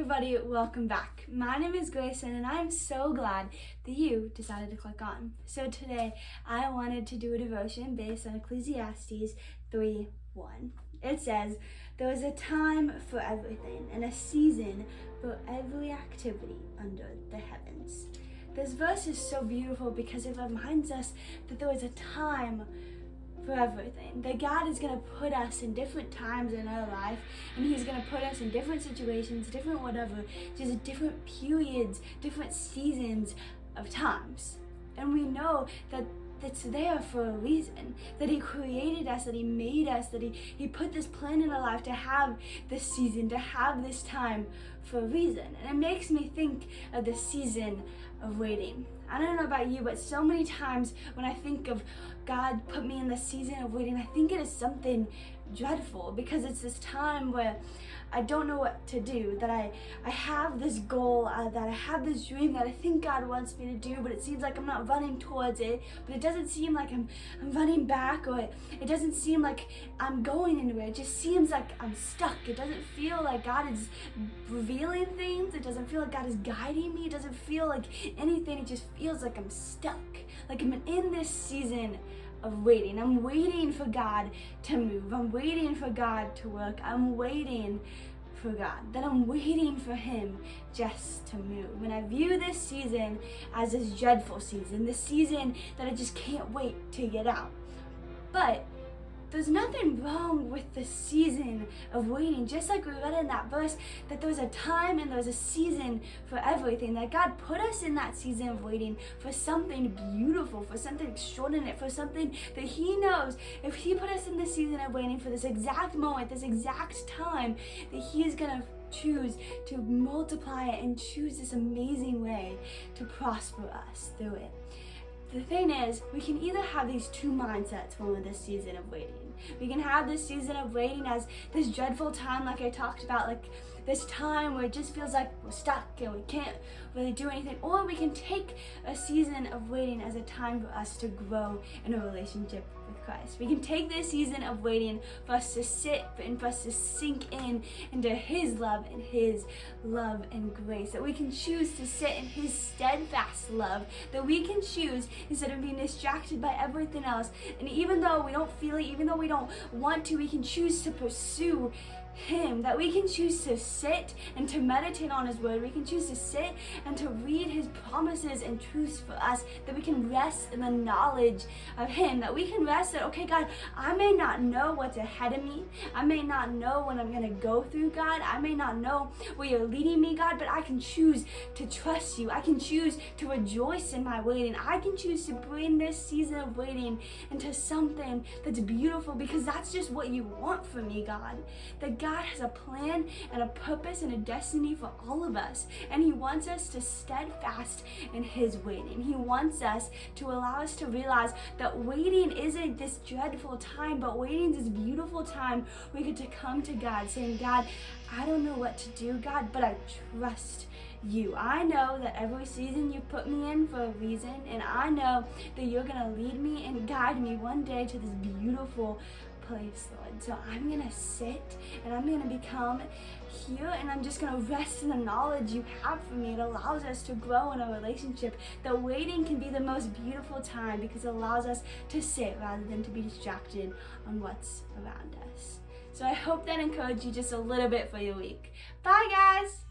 everybody, welcome back. My name is Grayson and I'm so glad that you decided to click on. So today I wanted to do a devotion based on Ecclesiastes 3:1. It says, "There is a time for everything and a season for every activity under the heavens." This verse is so beautiful because it reminds us that there is a time for everything. That God is going to put us in different times in our life, and He's going to put us in different situations, different whatever, just different periods, different seasons of times. And we know that it's there for a reason, that He created us, that He made us, that He put this plan in our life to have this season, to have this time for a reason. And it makes me think of the season of waiting. I don't know about you, but so many times when I think of God put me in the season of waiting, I think it is something dreadful, because it's this time where I don't know what to do, that I have this goal, that I have this dream that I think God wants me to do, but it seems like I'm not running towards it, but it doesn't seem like I'm running back, or it doesn't seem like I'm going anywhere. It just seems like I'm stuck. It doesn't feel like God is revealing things. It doesn't feel like God is guiding me. It doesn't feel like anything. It just feels like I'm stuck, like I'm in this season of waiting. I'm waiting for God to move. I'm waiting for God to work. I'm waiting for God. That I'm waiting for Him just to move. And I view this season as this dreadful season, this season that I just can't wait to get out. But there's nothing wrong with the season of waiting. Just like we read in that verse, that there's a time and there's a season for everything. That God put us in that season of waiting for something beautiful, for something extraordinary, for something that He knows if He put us in the season of waiting for this exact moment, this exact time, that He is going to choose to multiply it and choose this amazing way to prosper us through it. The thing is, we can either have these two mindsets when we're in this season of waiting. We can have this season of waiting as this dreadful time, like I talked about, like this time where it just feels like we're stuck and we can't really do anything. Or we can take a season of waiting as a time for us to grow in a relationship with Christ. We can take this season of waiting for us to sit and for us to sink in into His love and grace. That we can choose to sit in His steadfast love. That we can choose, instead of being distracted by everything else, and even though we don't feel it, even though we don't want to, we can choose to pursue Him. That we can choose to sit and to meditate on His word. We can choose to sit and to read His promises and truths for us. That we can rest in the knowledge of Him. That we can rest that, okay, God, I may not know what's ahead of me. I may not know what I'm going to go through, God. I may not know where You're leading me, God, but I can choose to trust You. I can choose to rejoice in my waiting. I can choose to bring this season of waiting into something that's beautiful, because that's just what You want from me, God. That God has a plan and a purpose and a destiny for all of us, and He wants us to steadfast in His waiting. He wants us to allow us to realize that waiting isn't this dreadful time, but waiting is this beautiful time we get to come to God saying, God, I don't know what to do, God, but I trust You. I know that every season You put me in for a reason, and I know that You're going to lead me and guide me one day to this beautiful place, Lord. So I'm going to sit and I'm going to become here, and I'm just going to rest in the knowledge You have for me. It allows us to grow in a relationship. That waiting can be the most beautiful time because it allows us to sit rather than to be distracted on what's around us. So I hope that encouraged you just a little bit for your week. Bye, guys!